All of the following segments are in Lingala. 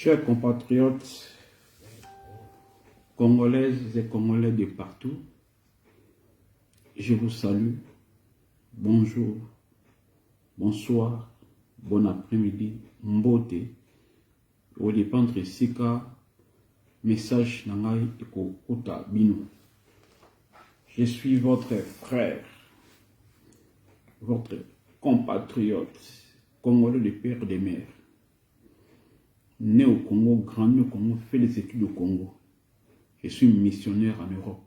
Chers compatriotes, Congolaises et Congolais de partout, je vous salue. Bonjour, bonsoir, bon après-midi, mbote. Au dépendre sika message nangai eko uta bino. Je suis votre frère, votre compatriote, Congolais de père et de mère. Né au Congo, grandi au Congo, fait les études au Congo. Je suis missionnaire en Europe.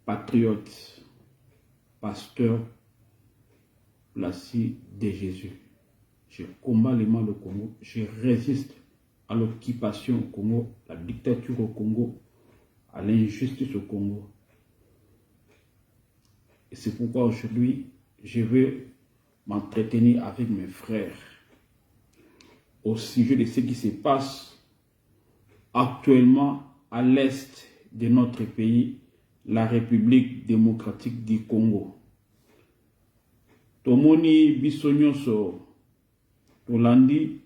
Patriote, pasteur, placé de Jésus. Je combats le mal au Congo. Je résiste à l'occupation au Congo, à la dictature au Congo, à l'injustice au Congo. Et c'est pourquoi aujourd'hui, je vais m'entretenir avec mes frères au sujet de ce qui se passe actuellement à l'est de notre pays, la République démocratique du Congo. Tomoni bisonyoso tolandi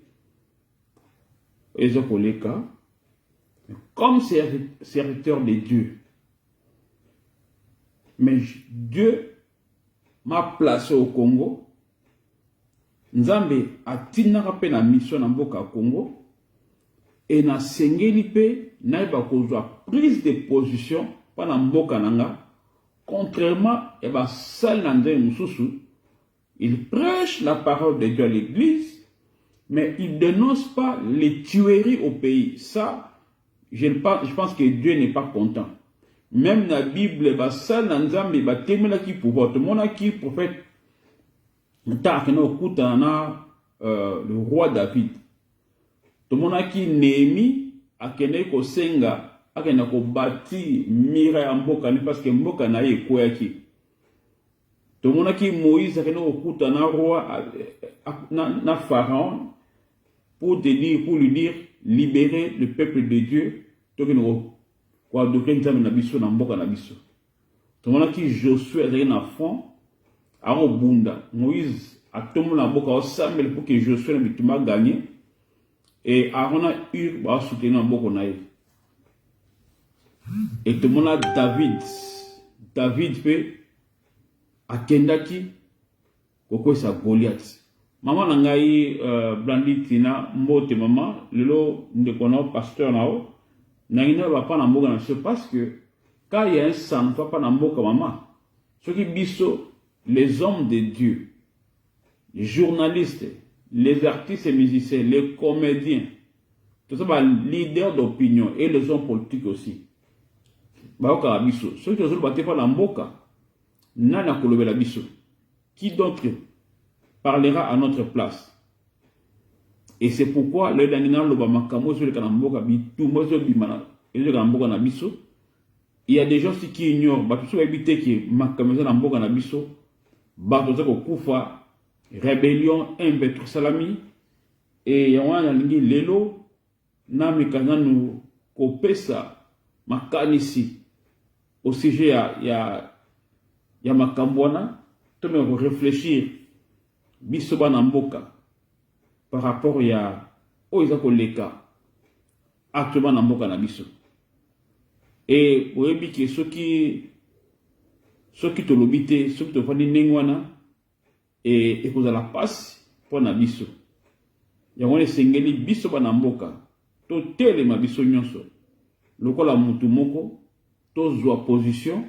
ezokoleka, comme serviteur de Dieu. Mais Dieu m'a placé au Congo. Nzambe atinaka pe na mission na mboka Congo et na sengeli pe na ba kozwa prise de position pa na mboka nanga, contrairement et ba sal nande mususu. Il prêche la parole de Dieu à l'église, mais il ne dénonce pas les tueries au pays. Ça, je pense que Dieu n'est pas content. Même dans la Bible, ba sal nzambe ba temela ki pouvoir. Tout le monde qui prophète le roi David. Tout le monde qui Néhémie a kene ko senga a kene ko bâti mira ya mboka ni parce que mboka na ye koyaki. Tout le monde qui Moïse a kene ko kuta na roi na pharaon pour lui dire libérer le peuple de Dieu. To kene ko adorer nzambe na biso na mboka na biso. Tout le monde qui Josué a na fond a bunda Moïse a tombé la boca au Samuel pour que Josué ne gagné et Aaron a eu à soutenir la boca naïe. Et tout le monde a David fait à Kendaki koko sa Goliath. Maman nangai Blandi Tina mbote maman lelo ndekono pasteur nao nangina va pas na mboka na parce que quand il y a un sang pas na mboka maman ceux qui biso les hommes de Dieu, les journalistes, les artistes et musiciens, les comédiens, tout ça, les leaders d'opinion et les hommes politiques aussi. Ceux qui ne sont pas dans Mboka, Nana Kolobela Bisso, qui d'autre parlera à notre place. Et c'est pourquoi le Danina Lobamakamo sur le Kanamboka, il y a des gens qui ignorent, qui habiter qui Makameza Namboka Nabiso. Batozako Koufa, rébellion, un salami, et yawana lingi lelo, na mikazanu kopesa makanisi, au sujet ya makambwana, tout le monde réfléchir, bisoba namboka, par rapport ya oizako leka, actuellement namboka na biso. Et vous voyez que ceux qui te l'obité, ceux qui te font des nengwana, et vous avez la passe pour na biso. Yawone sengeli biso ba namboka. To tele ma biso nyonso. Lokola mutu moko, to zwa position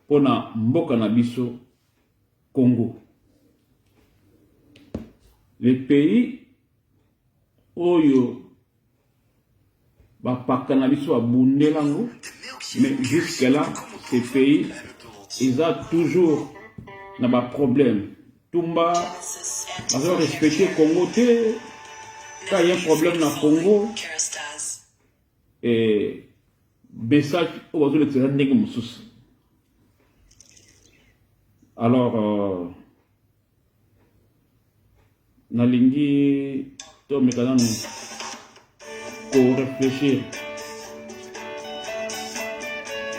pour na mboka na biso Congo. Les pays oyo ba pakanabiso abundelango, mais jusque là ces pays ils ont toujours un problème. Tumba, ils ont respecté Congo. Quand il y a un problème dans le Congo, et message au besoin de se alors, Nalingi, Tom Mekadano, pour réfléchir.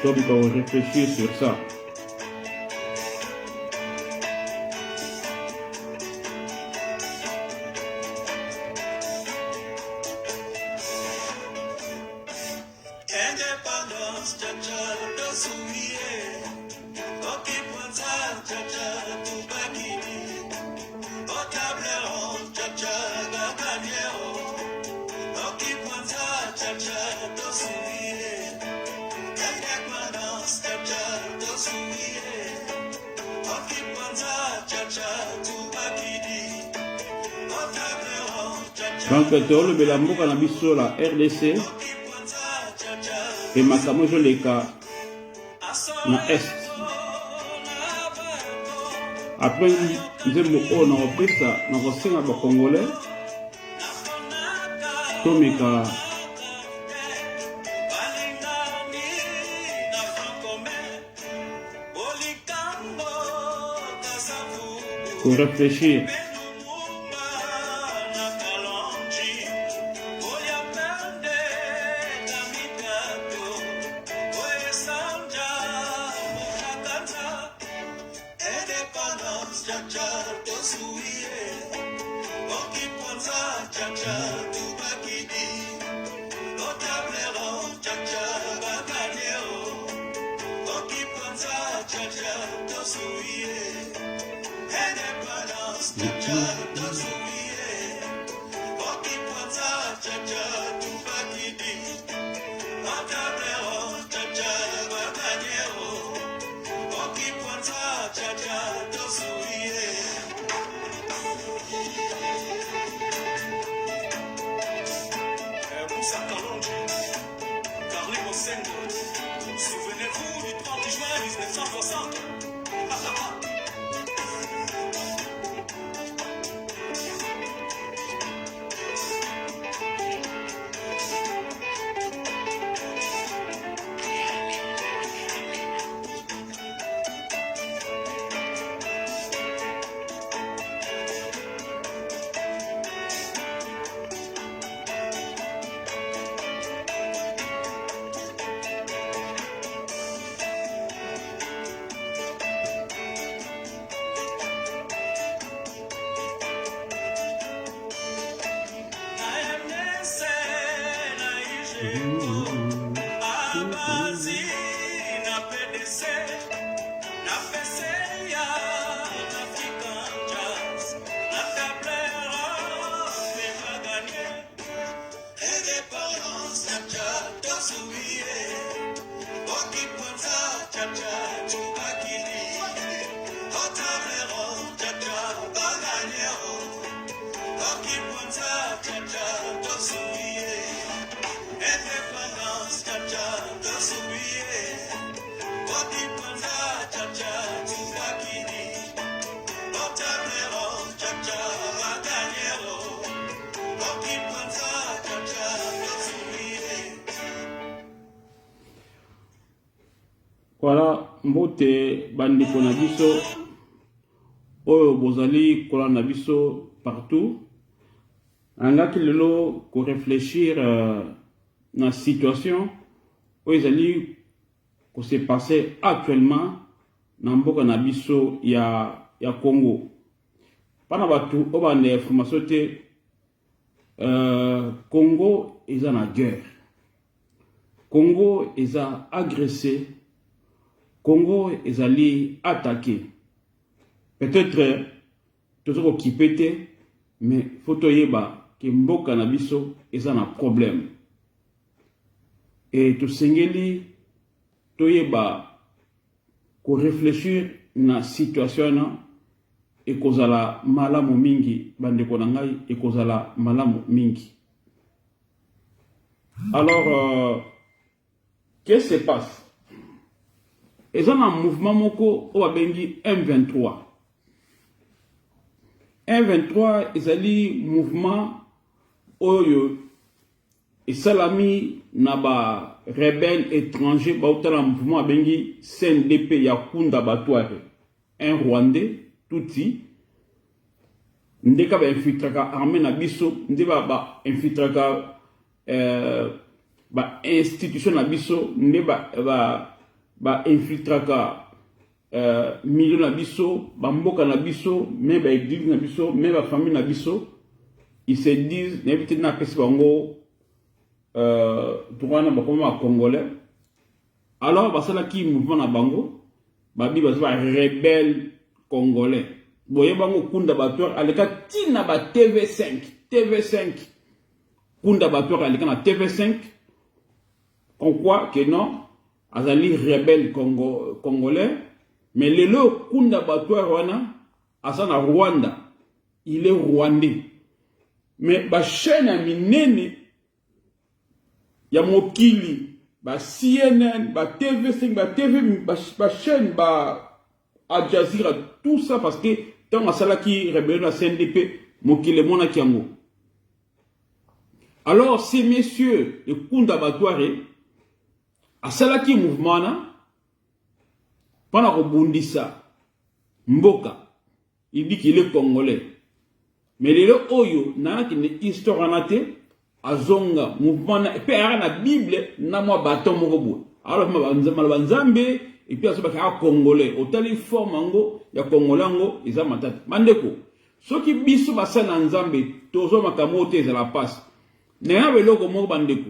Tom, pour réfléchir sur ça. Donc tolo belamboka na biso la RDC et makamojo leka na est. Après nzembo o na opesa na kosenga ba congolais tomeka pour réfléchir. Souvenez-vous du 30 juin 1960. Voilà, mbote bandeko na biso oyo bozali kola na biso partout. Angaki lelo ko réfléchir na situation oyo ezali ko se passer actuellement na mboka na biso ya Congo. Pana batu obande information te Congo eza na guerre. Congo eza agressé. Congo ezali attaqué. Peut-être tout ko kipete mais faut yeba ke mboka na biso eza na problème. Et to sengeli to yeba ko réfléchir na situation na et kozala malamu mingi bandeko na ngai et kozala malamu mingi. Alors qu'est-ce qui se passe? Et ça, un mouvement moko au abengi M23. M23 ezali mouvement oyo et salami naba rebelle étranger ba utala mouvement abengi CNDP Yakunda Batouare. Un Rwandais touti ndeka ba infiltraka armée na biso ndeba ba infiltraka ba institution na biso ndeba ba infiltraka milieu na biso, ba mboka na biso, même ba église na biso, même ba famille na biso, ils se disent n'évitez na pesi bango droit na ba comme congolais. Alors ba sala ki mouvement na bango, ba bi ba rebelle congolais. Boye bango kunda batoire aleka tina ba TV5 kunda batoire aleka na TV5. Pourquoi que non? Azali rebelle congolais, mais le lo kunda batoire wana asa na Rwanda, il est rwandais. mais ba chaîne ya minene ya mokili, ba CNN, ba TV5, ba TV, ba chaîne, ba Al Jazeera, tout ça parce que tant à cela qui rébellion à CNDP, mokile mona kiango. Alors ces messieurs de Kunda Batouare, à cela qui mouvement na, pendant qu'on bondissa, Mboka, il dit qu'il est congolais. Mais les oyo, nana qui n'est histoire nate, azonga, mouvement, et puis à la Bible, n'a moi bâton mon robot. Alors, Malbanzambe, et puis à ce moment congolais, au tel forme ango, ya congolango, ils ont matat. Mandeko, ceux qui bisou bassan en Zambé, tozo makamote, c'est la passe. N'ayant vélo comme moi, bandeko.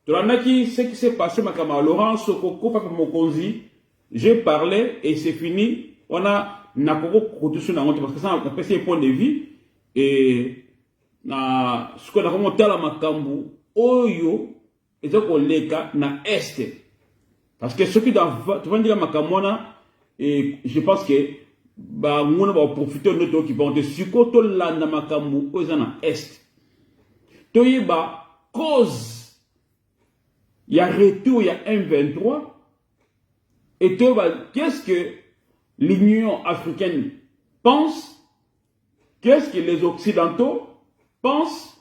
Toranaki, ce qui s'est passé, makama, Laurent Sokoko, papa Mokonzi, j'ai parlé, et c'est fini. On a, nakoko, kotushu na parce que ça, on a passé un point de vue. Et na ce qu'on a remonté à la makambu oyo et donc on leka na est parce que ceux qui doivent tu vas dire makamona et je pense que ba ngona va profiter de notre qui vont de sukoto la na makambu oyo na est toyeba cause il y a retour il y a 1-23 et toyeba qu'est-ce que l'Union africaine pense. Qu'est-ce que les Occidentaux pensent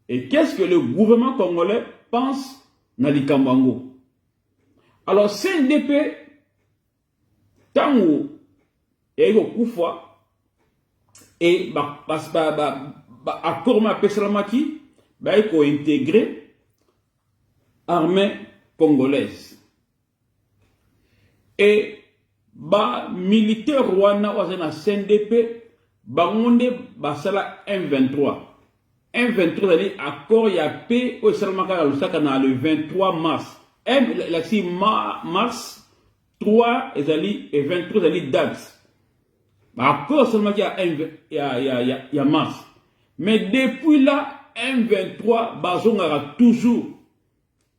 et qu'est-ce que le gouvernement congolais pense Nalikambango. Alors, CNDP, Tango, et Koufa, et accord ma Pessalamaki, il faut intégrer l'armée congolaise. Et militaire Rwanda, ou CNDP, Bangonde basala 1-23. 1-23 c'est accord ya paix au Salamaka le 23 mars. Mars 3 et 23 date. Accord seulement il y a mars. Mais depuis là 1-23 bazongara toujours.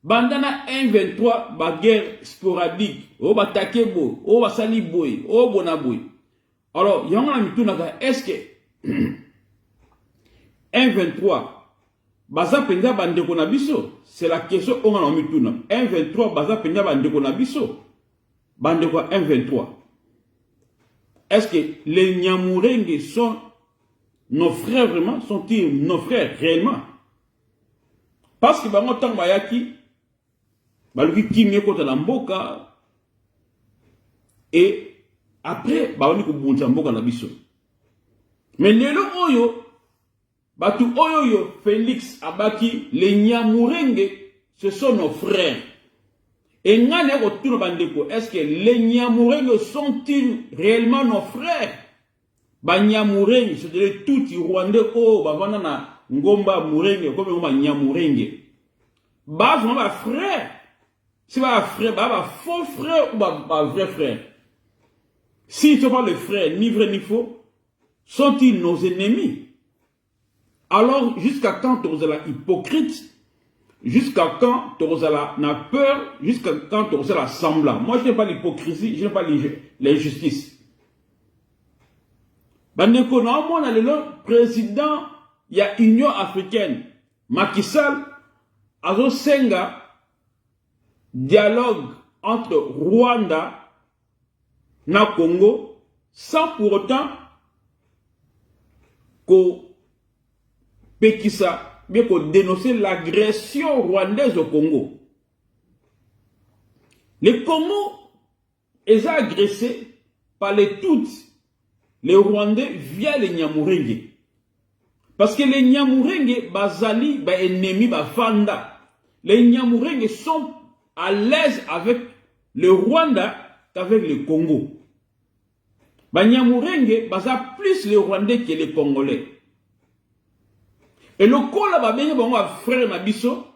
Bandana 1-23 ba guerre sporadique. O batakebo, o basali boy, o bonaboy. Alors, est-ce que 1-23, Baza Penda Bandeko Nabiso, c'est la question qu'on a mis tout. 1-23, Baza Penda Bandeko Nabiso, Bandeko 1-23. Est-ce que les Nyamurenge sont nos frères vraiment? Sont-ils nos frères réellement? Parce que Bango Tang Bayaki, Baluki Kimye Kota Lamboka, et après, on dit que Bunzamboka na biso. Mais lelo oyo, batu oyo Félix Abaki, les Nyamurenge, ce sont nos frères. Et ngane retourne bandeko, est-ce que les Nyamurenge sont-ils réellement nos frères? Ba Nyamurenge, c'est tout les Rwandais, oh, bavana na ngomba Murenge, comme ngomba Nyamurenge. Ba vraiment frère. C'est pas frère, ba faux frère ou ba vrai frère. S'ils ne sont pas les frères, ni vrai ni faux, sont-ils nos ennemis? Alors, jusqu'à quand tu es hypocrite? Jusqu'à quand tu as peur? Jusqu'à quand tu es semblant? Moi, je n'aime pas l'hypocrisie, je n'aime pas l'injustice. Bandeko, normalement, le président, il y a Union africaine, Macky Sall, Azo Senga, dialogue entre Rwanda na Congo, sans pour autant qu'on pékissa, bien qu'on dénoncer l'agression rwandaise au Congo. Le Congo est agressé par les Tutsis, les Rwandais via les Nyamurenge. Parce que les Nyamurenge, bazali, ba ennemi, ba fanda. Les Nyamurenge sont à l'aise avec le Rwanda qu'avec le Congo. Ba Nyamurenge, baza plus les Rwandais que les Congolais. Et le Kola va bien frère Nabiso,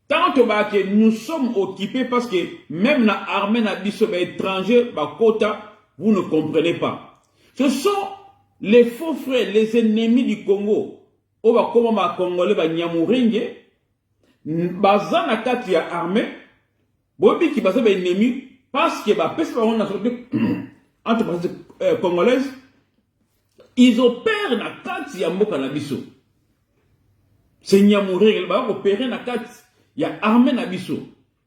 tant que nous sommes occupés parce que même la armée Nabiso étranger, Kota, vous ne comprenez pas. Ce sont les faux frères, les ennemis du Congo. On va comment ma Congolais va Nyamurenge, baza na kati ya armée, bobi qui baza ba ennemi parce que ba pesa on a entre congolaises, ils opèrent na kati ya mboka Nabiso. C'est Nyamouring, il va opérer na kat. Il y a armée Nabiso.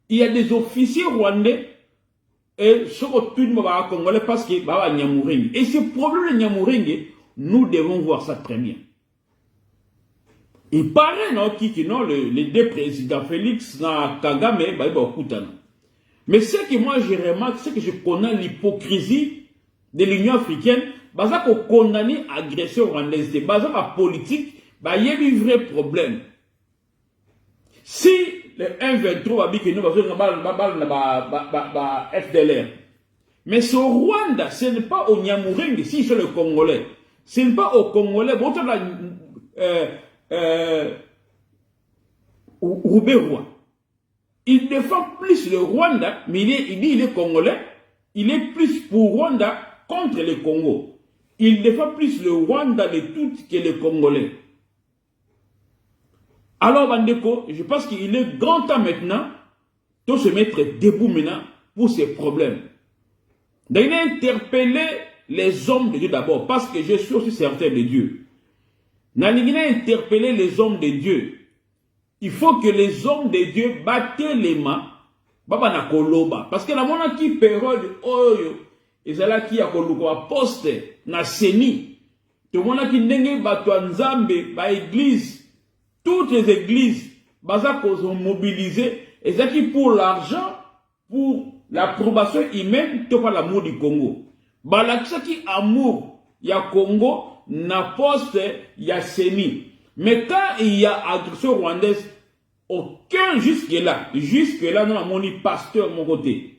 Il y a des officiers rwandais et ce que tout le monde va congolais parce que bah Nyamouring. Et ce problème de Nyamouring, nous devons voir ça très bien. Il paraît non qui non les deux présidents Félix na Kagame bah il va Koutana. Mais ce que moi je remarque, c'est que je connais l'hypocrisie de l'Union africaine. Baza ko condamner agression rwandaise, baza la politique, bah il y a un vrai problème. Si le 1-23 a dit que nous avons FDLR, mais c'est au Rwanda, ce n'est pas au Nyamouring, si c'est le Congolais, ce n'est pas au Congolais, Roubaix-Roi. Il défend plus le Rwanda, mais il dit il est Congolais, il est plus pour Rwanda contre le Congo. Il défend plus le Rwanda de tout que les Congolais. Alors, Bandeko, je pense qu'il est grand temps maintenant de se mettre debout maintenant pour ces problèmes. Donc, il a interpellé les hommes de Dieu d'abord, parce que je suis aussi certain de Dieu. Il a interpellé les hommes de Dieu. Il faut que les hommes de Dieu battent les mains, parce que la monnaie qui période, et c'est là qui a poste na seni to mona ki ndenge bato nzambe ba église toutes les églises baza ko mobiliser et ça qui pour l'argent pour l'approbation humaine to pas l'amour du Congo bala qui amour ya Congo na poste ya seni mais quand il y a agression rwandaise aucun jusque là nous avons ni pasteur mon côté.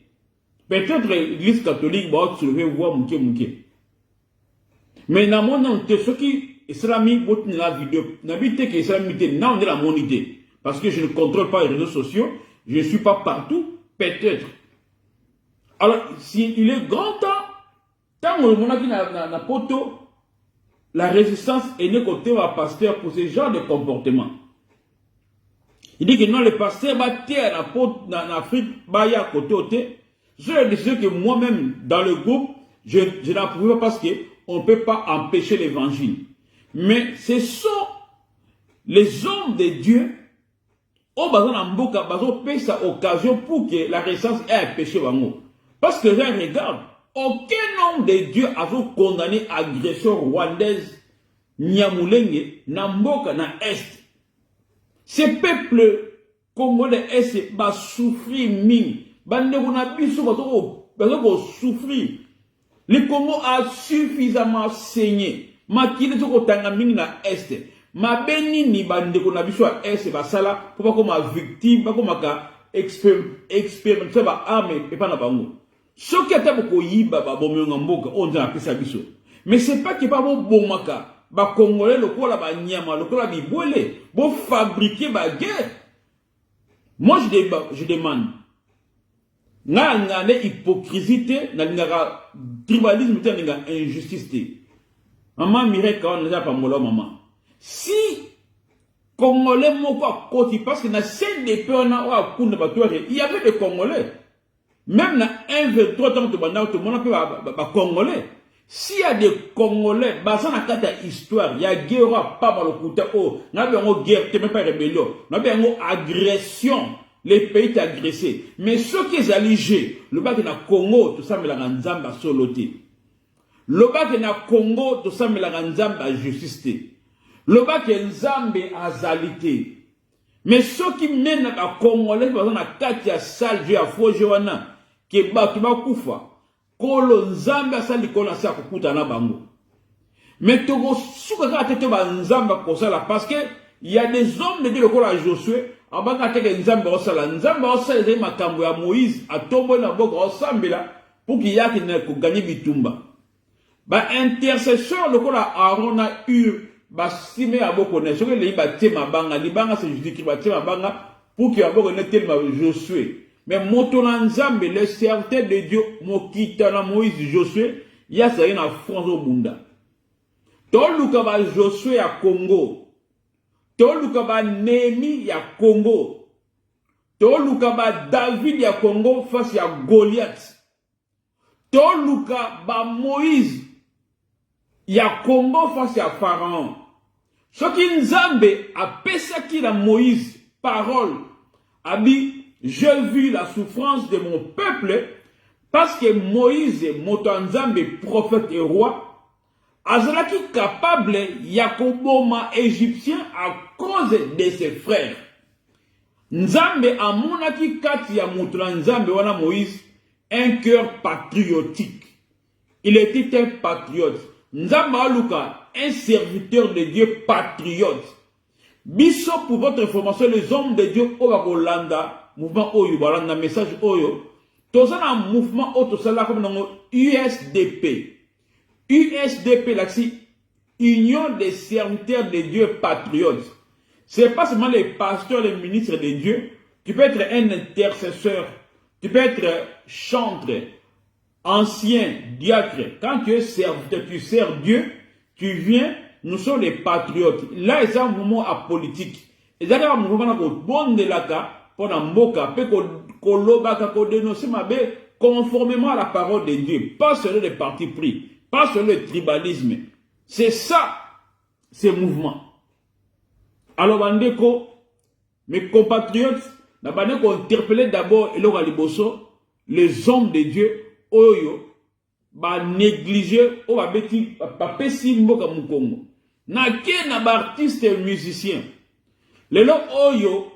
Peut-être l'église catholique va se lever voir mouké. Mais dans mon ante, ceux qui islamiques votent dans la vidéo, n'habitez que islamique, non de la monité. Parce que je ne contrôle pas les réseaux sociaux, je ne suis pas partout, peut-être. Alors, s'il est grand temps, tant que mon qui n'a poto, la résistance est née côté à pasteur pour ce genre de comportement. Il dit que non, le pasteur va terre en Afrique, va y à côté. Je décide que moi-même, dans le groupe, je n'approuve pas parce qu'on ne peut pas empêcher l'évangile. Mais ce sont les hommes de Dieu au besoin de cette occasion pour que la résistance ait un péché. Parce que je regarde, aucun homme de Dieu a condamné l'agression rwandaise, Nyamulenge, Namboka, na Est. Ces peuples congolais Est va souffrir mine. Souffrir. Le Congo a suffisamment saigné. Ma kine to kotanga mingi na Est. Ma beni ni bande ko na biso a Est ba sala pour pas comme victime, pas comme ka expérimenter ba arme et pas na bango. Ce qui est beaucoup yiba ba bomenga mboka on a pesa biso. Mais c'est pas que pas bon bomaka. Ba congolais le ko la ba nyama, le ko la bibwele, bo fabriquer ba guerre. Moi je demande n'a hypocrisie, n'a tribalisme, n'a injustice. Maman Mireille, quand on n'a pas mon maman. Si Congolais moko à côté, parce que dans scène des peurs, il y avait des Congolais. Même dans 1-23 ans, tout le monde a Congolais. S'il y a des Congolais, ça n'a pas d'histoire. Il y a guerre, pas mal au côté. Il y a une guerre, même pas rébellion. Il y a une agression. Les pays sont agressés. Mais ceux qui sont alligés, le bac na Congo, tout ça, mais la Nzamba soloté. Le bac na Congo, tout ça, mais la Nzamba justice. Le bac Nzambe azalité. Mais ceux qui mènent à Congolais, par exemple, à Katia Salje, à Fojoana, qui est battu à Koufa, Kolo Nzambe a sali Kona sa Kukuta na Bango. Mais Togo, soukaka tete ba Nzamba pour ça là, parce que il y a des hommes de Dieu, le Kolo à Josué, abanga teke Nzambe osala les makambo ya Moïse atombo na boka osambela pour qu'il y a qui ne ko gagner bitumba ba intercesseur le kola Aaron a eu ba sime aboko ne soke le ba tema banga libanga c'est juste qui ba tema banga pour qu'il aboko ne tellement Josué mais motona Nzambe le serviteur de Dieu mokita na Moïse Josué ya ça na France au bunda to luka ba Josué à Congo Toluka ba Némi ya Congo. Toluka ba David ya Congo face à Goliath. Toluka ba Moïse ya Congo face à Pharaon. Ce qui Nzambe a pesaki la Moïse, parole, a dit, j'ai vu la souffrance de mon peuple, parce que Moïse, Motanzambe, prophète et roi, azalaki capable yakoboma égyptien à cause de ses frères. Nzambe amonaki kati ya mutra Nzambe wana Moïse un cœur patriotique. Il était un patriote. Nzambe aluka un serviteur de Dieu patriote. Biso pour votre information, les hommes de Dieu Obakolanda, mouvement Oyo, balanda message Oyo, tous un mouvement autosala comme dans USDP. USDP, là, Union des serviteurs de Dieu patriotes. Ce n'est pas seulement les pasteurs, les ministres de Dieu. Tu peux être un intercesseur. Tu peux être chantre, ancien, diacre. Quand tu es serviteur, tu sers Dieu, tu viens, nous sommes les patriotes. Là, c'est un mouvement apolitique. Et c'est un mouvement qui est bon de la cas, pour la moka, pour dénoncer ma bé, conformément à la parole de Dieu. Pas selon les partis pris, pas selon le tribalisme. C'est ça, ces mouvements. Alors, Bandeko, mes compatriotes, Bandeko interpellé d'abord les hommes de Dieu, Oyo, ba négliger, ba beti, ba pesi mboka mukongo. Na ke na ba artiste musicien. Lelo Oyo,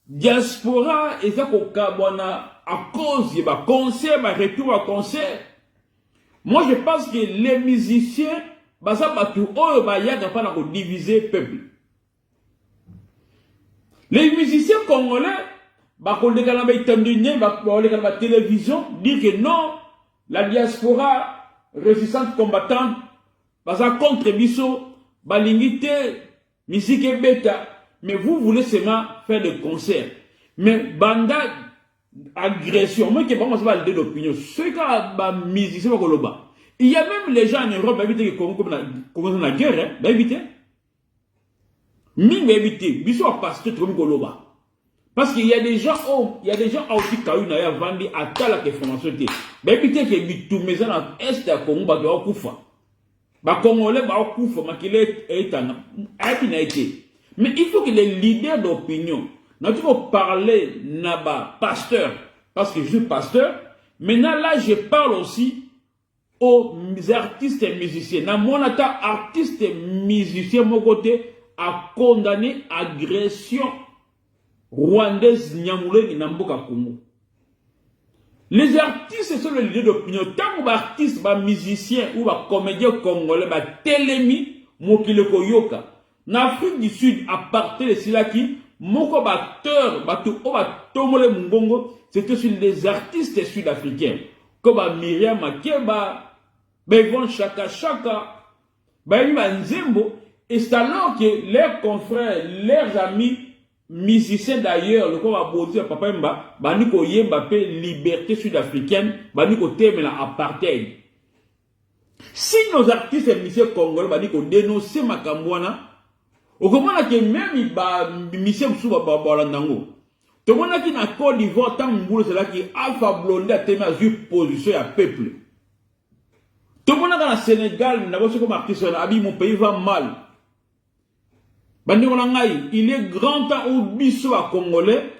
diaspora, eza ko kabwana à cause de ba concert, ba retour à concert. Moi, je pense que les musiciens, baza batu Oyo ba yaga pa na ko diviser peuple. Les musiciens congolais, bah, qu'on les a la télévision, dire que non, la diaspora résistante combattante, bah, contre Bisso, bah, l'unité, musique et bêta. Mais vous voulez seulement faire des concerts. Mais, banda, agression, moi, qui est pas moi, c'est l'opinion. Ceux qui ont musicien, il y a même les gens en Europe, bah, éviter que comme la guerre, hein, bah, éviter. Mine éviter, Bisso a passé trop Goloba. Parce qu'il y a des gens, aussi qui ont vendu à telle information. Mais éviter que Bitou mais dans l'Est à Congo, bah, va koufa. Bah, Congolais, bah, koufa, mais qu'il est été. Mais il faut que les leaders d'opinion, nous devons parler, naba, pasteur, parce que je suis pasteur. Maintenant, là, je parle aussi aux artistes et musiciens. Dans mon état, artiste et musicien, mon côté, a condamné agression rwandaise Nyamulé Namboka Congo. Les artistes sont les leaders d'opinion. Tant que artistes, musiciens ou comédiens congolais, télémi, mokile koyoka. En Afrique du Sud, à partir de Silaki, moko batteur, tomole mungongo, c'était sur les artistes sud-africains. Comme Myriam Makeba, Yvonne Chaka, Nzembo. Et c'est alors que leurs confrères, leurs amis, musiciens d'ailleurs, le corps a posé à Papa Mba, Baniko Yemba, liberté sud-africaine, Baniko Teme la apartheid. Si nos artistes et musiciens congolais, Baniko dénoncer Makambouana, au comment que même les musiciens Msouba Balandango, tout le monde qui n'a Côte d'Ivoire, tant que c'est là qui Alpha Blondy a tenu à position à peuple. Tout le monde dans le Sénégal, n'a pas comme artiste, mon pays va mal. Il est grand temps au biso à Congolais.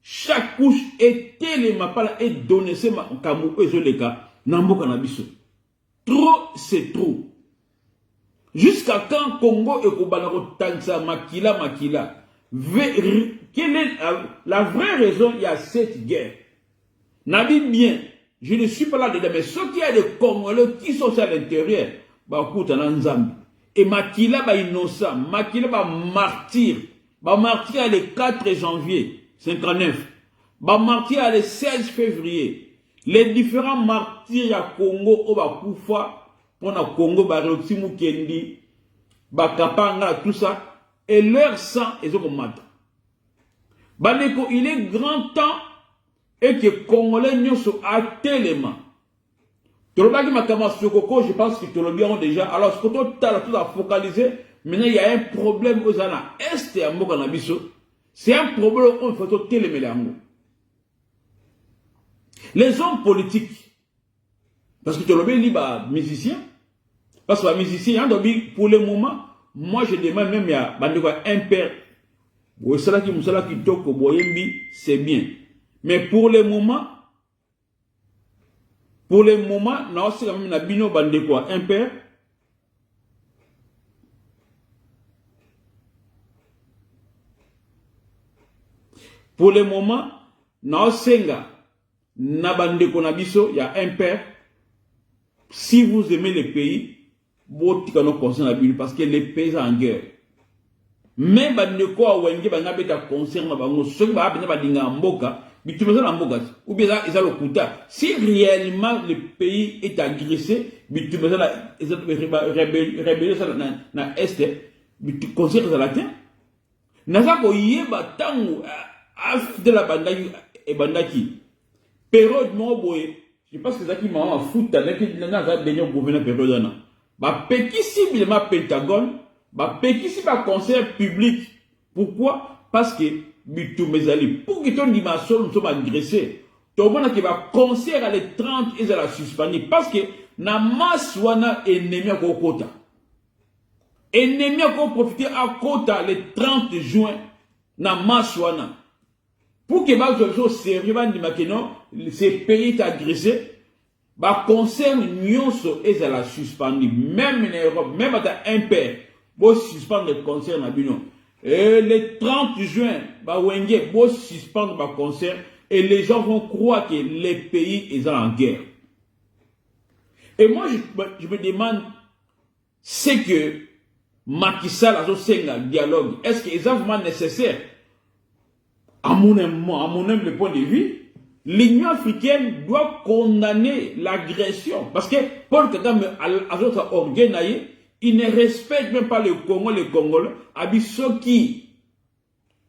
Chaque couche est tellement et donné ce kamou ezoleka namboka na biso. Trop c'est trop. Jusqu'à quand Congo et Kobana tansa makila. Quelle est la vraie raison il y a cette guerre? Nabi bien, je ne suis pas là dedans, mais ceux qui ont des Congolais qui sont à l'intérieur, bah écoute en Nzambi. Et Makila ba innocent, Makila ba martyr le 4 janvier 59, ba martyr le 16 février. Les différents martyrs à Congo au ba koufa pour na Congo ba Roxy Mukendi, ba Kapanga tout ça et leur sang est au mat. Bandeko, il est grand temps et que Congolais n'y sont à tellement. Je pense que tout le bien déjà. Alors, ce que tout a focalisé, maintenant il y a un problème aux Anna. Est et à Mokanabiso. C'est un problème où il faut tout télémélango. Les hommes politiques, parce que tout le bien libre musicien, parce que les musiciens, pour le moment, moi je demande même à un père, c'est bien. Mais pour le moment, non, c'est quand même la bino bandeko un père. Pour le moment, non, senga, na bandeko na biso, il y a un père. Si vous aimez le pays, vous parce que les pays sont en guerre. Même bandeko a wenge bangabeta concert na bango, ceux qui ba dinga mboka, bitumeza na mboka, ou bien ça le kuta. Si réellement le pays est agressé, bitumeza la rebelle ça na est, bitu concert ça la tient. Naza ko yeba tangu de la bandaki et bandaki. Période mo boye, je pense que ça qui m'a foutu avec la dernière gouverneur période là. Ba peki civilement Pentagone, ba peki si ba concert public. Pourquoi? Parce que bitu mezali pour que ton dimanche nous sommes agressés. Tout le monde qui va concert à les 30 et à la suspendu parce que na masse wana ennemi à kota. Ennemi a profité à kota le 30 juin na masse wana. Pour que ba zo sérieux ba ndima que non, ces pays agressés. Bah, concerne nyonso et à la suspendu, même en Europe, même à un père, bon suspendre le concert à Bino. Et le 30 juin, bah, Wenge, bon suspendre le concert, et les gens vont croire que les pays sont en guerre. Et moi, je me demande, c'est que Macky Sall a un dialogue, est-ce qu'il est vraiment nécessaire? À mon humble point de vue, l'Union africaine doit condamner l'agression. Parce que Paul Kagame a organisé, il ne respecte même pas le Congo, les Congolais. Ceux qui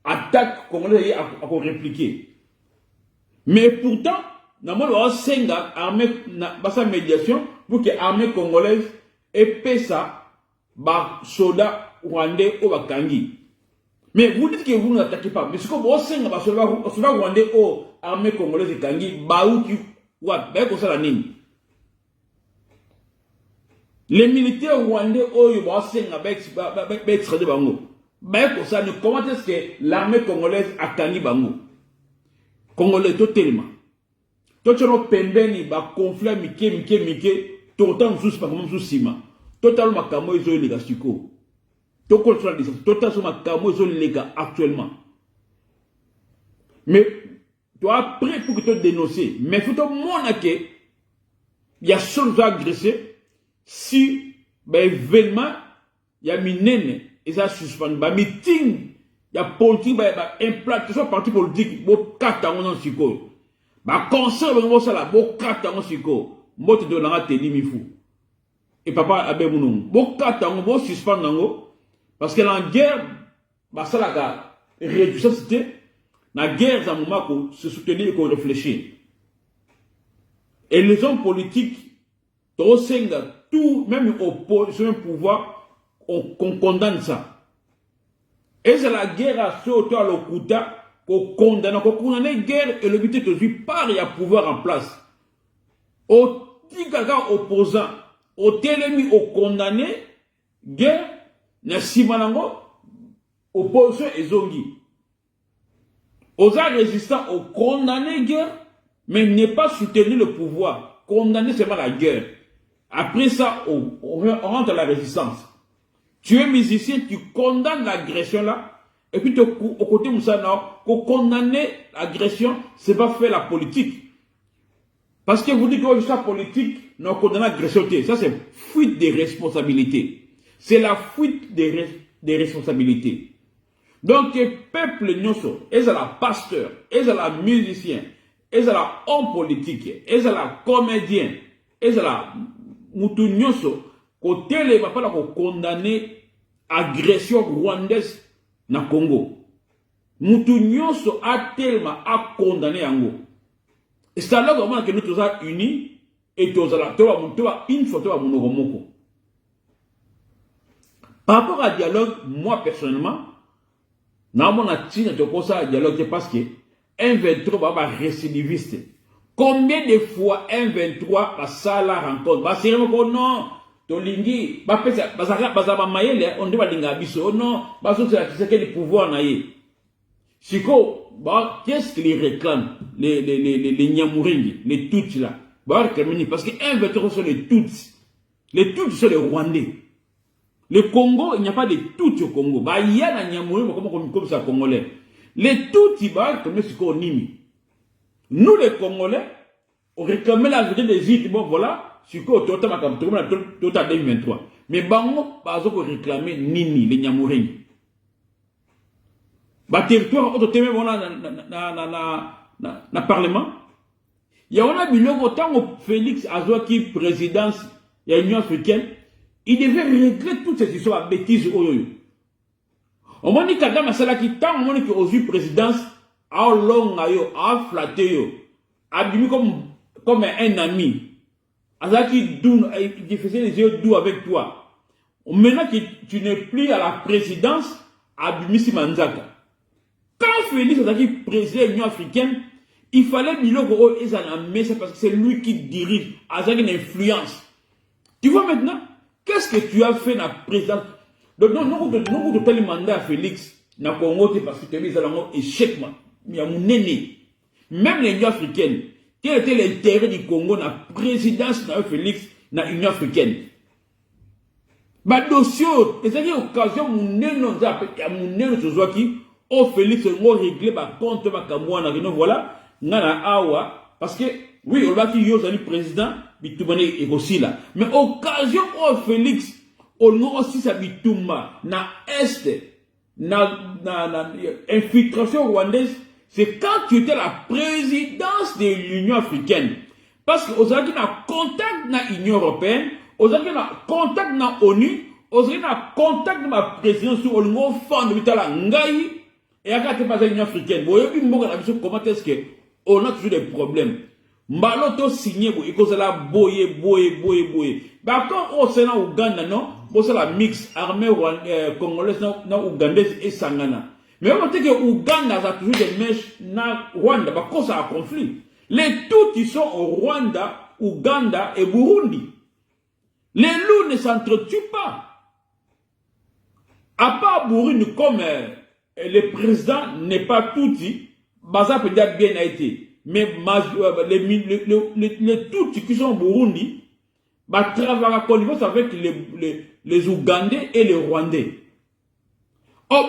attaquent les Congolais à répliquer. Mais pourtant, nous avons armée sa médiation pour que l'armée congolaise ait ça, soldats rwandais ou Bakangi. Mais vous dites que vous n'attaquez pas. Mais ce que vous avez soldats rwandais ou armée congolaise et Kangi, les militaires rwandais, comment est-ce que l'armée congolaise a Kangi Bango? Congolais totalement. Totalement pembeni, conflit, mike, totalement sous pas comme sous ciment. Totalement kamo ils ont les gars suko. Totalement kamo ils ont les gars actuellement. Mais tu as prêt pour que tu dénoncer. Mais il faut que il y a choses à agresser. Si, événement, il y a minene, et ça suspend, meeting, il y a politique, implantation parti politique, bon, 4 ans dans le concert, bon, ça là, bon, 4 ans dans le moi, te donnera tes limites. Et papa, abe mounou, bon, 4 ans, bon, suspend, parce que la guerre, ça là, réduit ça, c'était. La guerre, c'est un moment qu'on se soutenir et qu'on réfléchit. Et les hommes politiques, tout, même opposition au pouvoir, qu'on condamne ça. Et c'est la guerre à ce autour à l'Okuta qu'on condamne la guerre et le but est que je pars et à pouvoir en place. Au Tigaka opposant, au télémi au condamné, guerre, n'a simanango, opposition et zongi. Aux résistants ont condamné la guerre, mais n'est pas soutenu le pouvoir. Condamner seulement la guerre. Après ça, on rentre à la résistance. Tu es musicien, tu condamnes l'agression là, et puis au côté de ça, pour condamner l'agression, c'est pas faire la politique. Parce que vous dites que la politique, non, condamne l'agression. Ça, c'est fuite des responsabilités. C'est la fuite des responsabilités. Donc, le peuple nyoso, ils sont la pasteur, ils sont la musicien, ils sont la homme politique, ils sont la comédien, ils sont la moutou nyoso, côté les papas qui ont condamné agression rwandaise na Congo. Moutou nyoso a tellement condamné Ango. Et c'est là que nous sommes unis et tous une fois mon. Par rapport à dialogue, moi personnellement, non, mon attitude de dialogue parce que 1-23 va récidiviste. Combien de fois 1-23 va ça la rencontre? C'est vraiment non. tolingi bapesa bazaba mayele on doit linga biso non baso c'est que le pouvoir na ye siko ba qu'est-ce qu'ils réclament les Nyamurengi les Tutsis là ba réclamer parce que un veto sur les Tutsis sont les Rwandais. Le Congo, il n'y a pas de Tutsis au Congo. Bah il y a la Nyamurengi comme ça congolais. Les Tutsis bah comme ce qu'on nimi. Nous les Congolais on réclamait la vérité des îles bon voilà ce qu'on tota makam tota 2023. Mais bango bazo ko réclamer nini les Nyamurengi. Bah territoire auto teme bon na parlement. Il y a on a biloko autant Félix Azouaki présidence il y a l'Union africaine, il devait régler toutes ces histoires bêtises. On m'a dit Kagame Masala qui tant on m'a dit qu'aux présidence à long à flatter a dit comme un ami. Azaki qui faisait les yeux doux avec toi. Maintenant que tu n'es plus à la présidence, Abimisi Manzaka. Quand Félix Azaki président de l'Union africaine, il fallait biloko mais c'est parce que c'est lui qui dirige. Azaki une influence. Tu vois maintenant, qu'est-ce que tu as fait dans la présidence? Donc, nous avons fait le mandat à Félix, dans le Congo, parce que tu as mis un échec, il y a mon aîné. Même l'Union africaine, quel était l'intérêt du Congo dans la présidence de Félix, dans l'Union africaine? Bah, dossier, c'est-à-dire, occasion, mon aîné, mon aîné, oh, Félix, on va régler, bah, compte, bah, voilà, nana, awa, parce que, oui, on va dire, yo, le président, et aussi là. Mais occasion où Félix, on a aussi sa bitumba, na est, na infiltration rwandaise, c'est quand tu étais la présidence de l'Union africaine. Parce que aujourd'hui, on a contact na l'Union européenne, aujourd'hui, on a contact na ONU, aujourd'hui, on a contact na ma présidence sur le mot fond de l'État Ngaï, et à quand tu pas l'Union africaine. Vous voyez, comment est-ce que on a toujours des problèmes. Mbaloto signé bo ikozala boye. Bah quand au Sénat Ouganda non, bon c'est la mix armée congolaise na ougandaise et sangana. Mais on dit que Ouganda a toujours des mèches na Rwanda, bah cause à conflit. Les Tutsis sont au Rwanda, Ouganda et Burundi. Les loups ne s'entretuent pas. À part Burundi comme le président n'est pas Tutsi, bah ça peut être bien été. Mais les Tutsis qui sont au Burundi travaillent en connivence avec les Ougandais et les Rwandais. Or,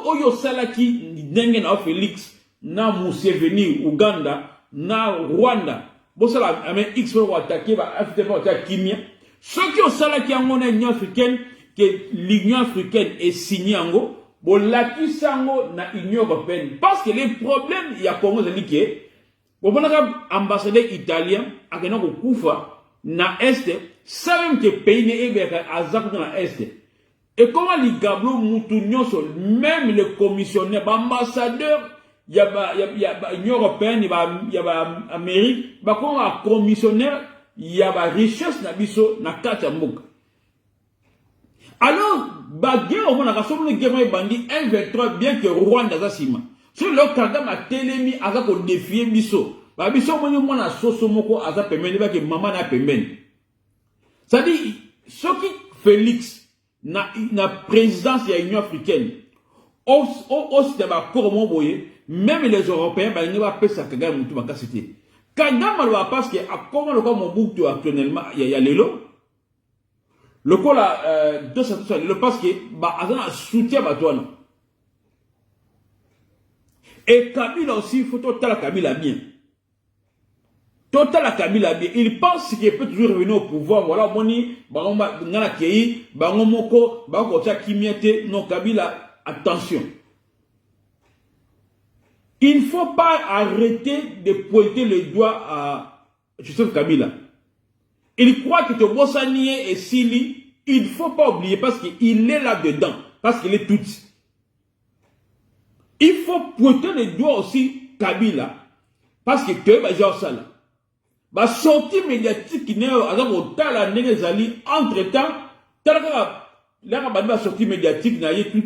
Oyo Salaki, Dengen na Félix, na Museveni, Ouganda, na Rwanda, Bossala, X va attaquer, Kimia. Ceux qui ont Salaki en Union africaine, que l'Union africaine est signée en go, Bolaki Sango na Union européenne. Parce que les problèmes, il y a Congo, c'est bon, ambassadeur italien, à Kenoko Koufa, na Est, ça même que pays n'est à Zak dans l'Est. Et comment les gablos moutounions sont, même les commissionnaires, ambassadeurs, il y a l'Union européenne, il y a l'Amérique, comment un commissionnaire, il y a la richesse na biso na Kachambouk. Alors, guerre au monde, la guerre bandi 1,23 bien que Rwanda Zassima. Sur le Kagame a télémi à ça qu'on défie biso. Bah biso moi na soso moko à ça pemene ba que maman na pemene. Ça dit ce qui Félix na présidence de l'Union africaine. Au système à comment boyer même les Européens ba ne va pas ça Kagame mutu ba cité. Kagame va parce que comment le comme Mobutu actuellement il y a lelo. Le quoi là de ça le parce que ba azana soutien ba toi non. Et Kabila aussi, il faut total Kabila bien. Total Kabila bien. Il pense qu'il peut toujours revenir au pouvoir. Voilà, moni, ngana kei, moko, kimiete, non Kabila, attention. Il ne faut pas arrêter de pointer le doigt à Joseph Kabila. Il croit que Bossanier et Sili, il ne faut pas oublier parce qu'il est là-dedans, parce qu'il est tout. Il faut pointer le doigt aussi Kabila, parce que tu es ça là. La sortie médiatique qui n'est pas entre-temps, la sortie médiatique n'a pas tout,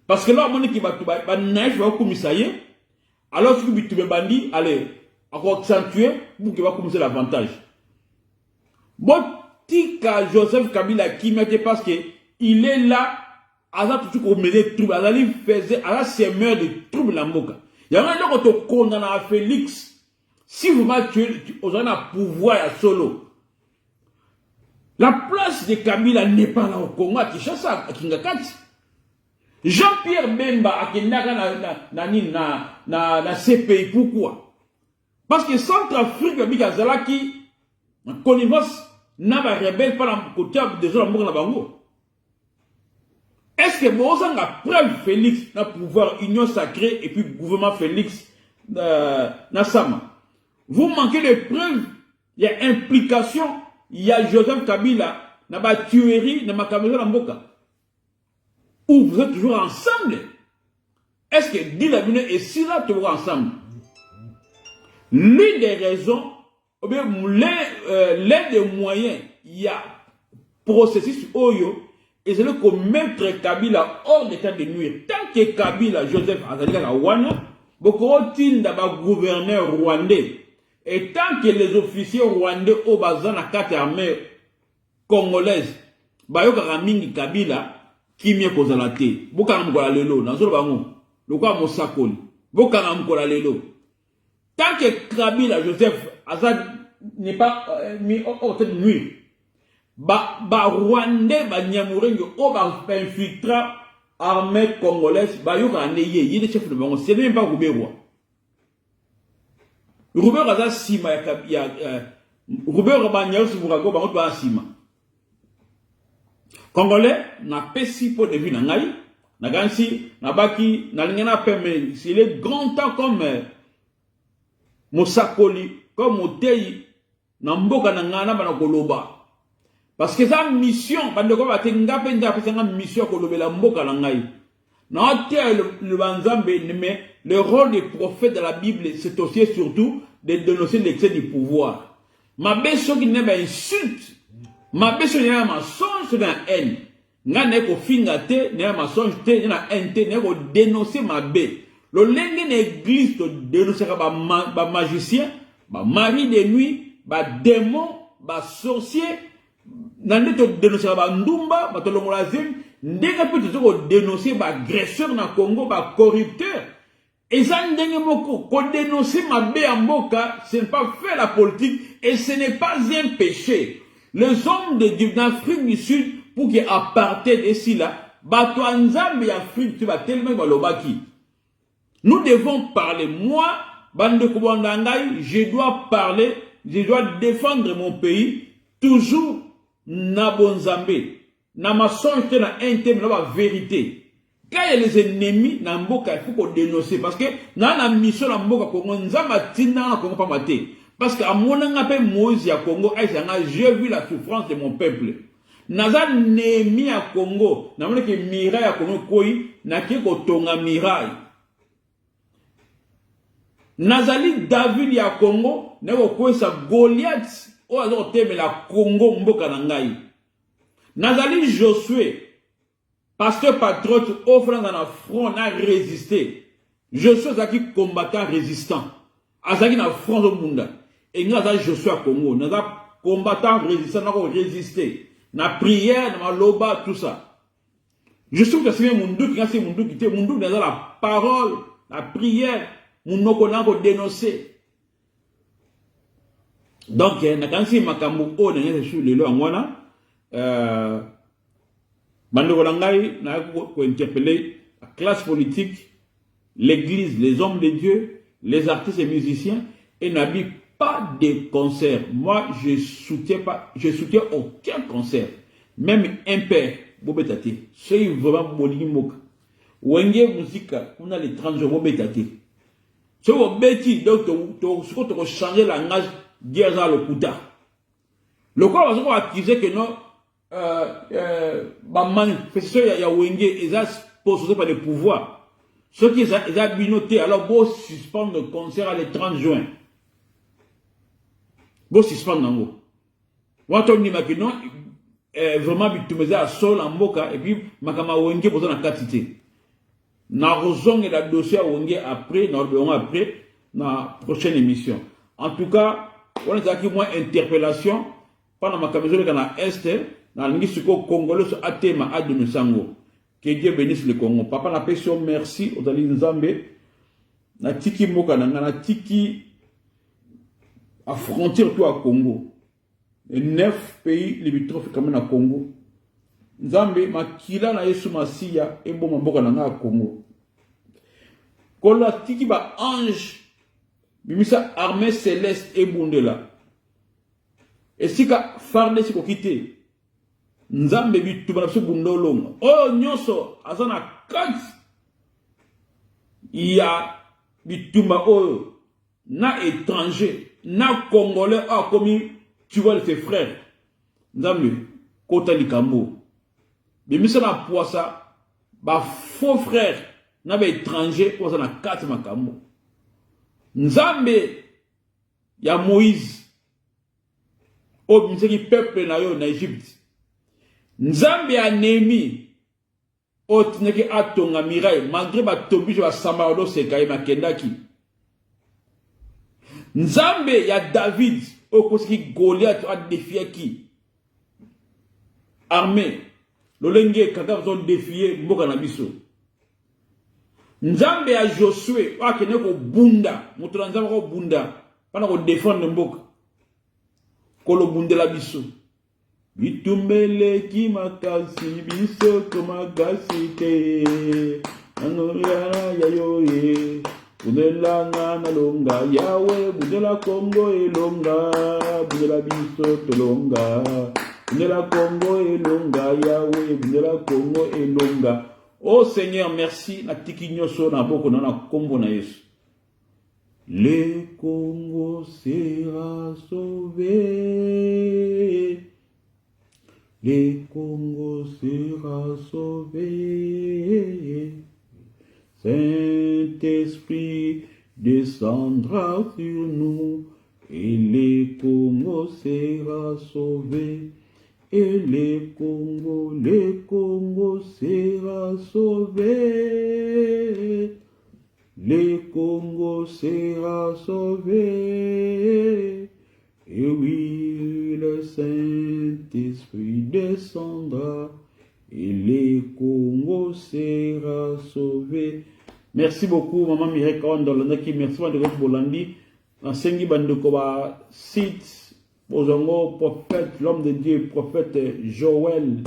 parce que là, on dit qu'il va commissaire, alors que tu bandi, allez, accentuer pour qu'il va commencer l'avantage. Botika Joseph Kabila Kimete parce que il est là, Aza tout comme des troubles, Aza lui faisait, Aza semeur de troubles la moka. Il y a un autre qui condamne à Félix. Si vous m'avez vous avez un pouvoir à solo. La place de Kabila n'est pas là au Congo, à Kinshasa, à Kingakati. Jean-Pierre Bemba a na CPI. Pourquoi? Parce que Centrafrique a Zalaki, connivence, n'a pas rebelle par la côté de gens qui ont. Est-ce que vous avez la preuve Félix na pouvoir union sacrée et puis gouvernement Félix na Sama? Vous manquez de preuves, il y a implication, il y a Joseph Kabila, na ba tuerie, na ma caméra na mboka. Ou vous êtes toujours ensemble? Est-ce que Dilabine et Sila toujours ensemble? L'une des raisons, ou bien l'un des moyens, il y a processus Oyo, et c'est le que mettre Kabila hors d'état de nuire. Tant que Kabila, Joseph Azalika Wana, beaucoup de gouverneurs rwandais, et tant que les officiers rwandais au bazan la carte armée congolaise, Bayoka Ramingi Kabila, Kimia Kozalate, Bokana Mkola Lelo, Nazolo Bango, Lokwa Mosakoli, Bokana Mkola Lelo. Tant que Kabila, Joseph Azad n'est pas mis hors de nuire, Rwandais, Nyamourengo, infiltra armée congolaise, Bayoka Neye, il est chef de Bango, c'est même pas Rouberois. Rouberois Azad Sima, Rouberois Banyao Siburago, Bango Ba Sima. Congolais n'a pas si peu de vue dans Naï, n'a gansi, n'a baki, n'a rien permis. S'il est grand temps comme Mosakoli, comme Otei, n'a mboka n'a ngana bana koloba. Parce que sa mission, bandeko ba tenga penda pesa nga mission kolobe la mboka na ngai. Na terre le banzambe mais le rôle des prophètes de la Bible c'est aussi surtout de dénoncer l'excès du pouvoir. Ma beso qui n'est pas insulte. Ma beso n'est pas mensonge, c'est une haine. Nga ne ko fingate, n'est pas mensonge, c'est une haine, n'est ko dénoncer ma bé. Le lenge l'église to dénoncer ba magicien, ba mari de nuit, ba démon, ba sorcier, nande to dénoncer ba ndumba, ba to longolazim, ndenge peut to dénoncer ba agresseur na Congo, ba corrupteur. Et ça ndenge moko ko dénoncer ma bé en boka, ce n'est pas faire la politique et ce n'est pas un péché. Les hommes d'Afrique du Sud, pour qu'ils appartiennent ici là, Afrique, tu vas tellement balobaki. Nous devons parler. Moi, Bande Koubandangaï, je dois parler, je dois défendre mon pays, toujours na bonzambe. Na mensonge, na intime, na vérité. Quand il y a les ennemis, na mboka, il faut qu'on dénonce. Parce que, na la mission na mboka, Kongo, nzamba tina na Kongo pa mate. Parce qu'à mon appel Moïse à Congo, j'ai vu la souffrance de mon peuple. Naza nemi à Congo, n'a que Mirail à Congo koi, n'a que Kotonga Mirail. Nazali David à Congo, n'a que sa Goliath, ou alors teme la Congo mboka nangai. Nazali Josué, pasteur patriote, offrant dans la front, n'a résisté. Josué zaki combattant résistant. Azaki na front au monde. Et nous avons Josué à Congo, nous avons combattant résistant, nous avons résisté. Na prière, na loba, tout ça. Je suis que c'est mon doute, quand c'est mon doute, mon doute, dans la parole, la prière, mon nom qu'on a dénoncé. Donc, quand c'est ma camou, on est sur le lot en wana, Bando Golangai, n'a pas interpellé la classe politique, l'église, les hommes de Dieu, les artistes et musiciens, et n'habille pas de concert. Moi, je soutiens aucun concert. Même un père, Bobetate. C'est vraiment Boligi Moka. Wenge Musika, on a les 30 jours Bobetate. C'est au bêtis, donc, tu changer la langage, guerre à l'okuta. Le corps va accuser que non, manifestation, il y a Wenge, ils ont posé par le pouvoir. Ceux qui ont binoté, alors, bon, suspendre le concert à le 30 juin. Bon, suspendre nango. Moi, tu me dis non, vraiment, tu me dis à sol en boca, et puis, makama wenge pour la quantité. Na raison et la dossier wenge après, na prochaine émission. En tout cas, on a acquis moins interpellation Pendant ma camisole dans l'Est, dans le Congolais, sur Atema, Ademisango. Que Dieu bénisse le Congo. Papa n'a pas son merci, au Dali Nzambe. Na tiki moka, na tiki à frontière tout à Congo. Et 9 pays limitrophes comme na Congo. Nzambe, ma kila na yesu masiya, et bon, ma boka na Congo. Quand la tiki ba ange, bimisa armée céleste et bundela. Et si ka farde si ko kite, Nzambe bi tuba na biso bundolonga. Oh nyonso azana kat. Ya bitumba oh na étranger, na congolais a commis tu vois ses frères. Nzambe kota likambo. Bimisa na poisa ba faux frère na ba étranger poisa na kat makambo. Nzambe ya Moïse o miseki peuple na yo na Égypte. Nzambe ya Némi o tineki atonga miraille malgré ba tobiso ba samaro sekaye makendaki. Nzambe ya David o kosiki Goliath a défié qui armée lolenge kaka zon défier mboka na biso. Nzambe ya Josué o akene ko bunda moto na Nzambe ko bunda pana ko défendre mboka kolo bundela biso. Bitumbele ki makasi biso komakasi te angoyana yayoye bundelanga na longa yawe bundela Kongo elonga bundela biso tolonga bundela Kongo elonga yawe bundela Kongo elonga. Oh Seigneur, merci na tiki nyoso na boko na kombo na Yesu. Le Congo sera sauvé. Le Congo sera sauvé. Saint-Esprit descendra sur nous et le Congo sera sauvé. Et le Congo sera sauvé. Le Congo sera sauvé. Et oui, le Saint-Esprit descendra. Et le Congo sera sauvé. Merci beaucoup, Maman Mireille Kawandolonaki. Merci, Mme Bolandi. Enseigni Bandokoba, site. Bozongo, prophète, l'homme de Dieu, prophète Joël,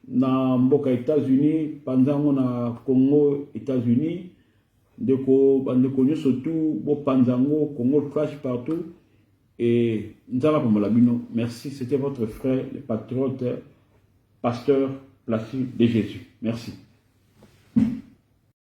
na Mboka États-Unis, Panzango na Congo, États-Unis, Ndeko Bandeko surtout, Bo Panzango, Congo Trash partout, et Nzala Pomolabino. Merci, c'était votre frère, le patriote, pasteur Placide de Jésus. Merci.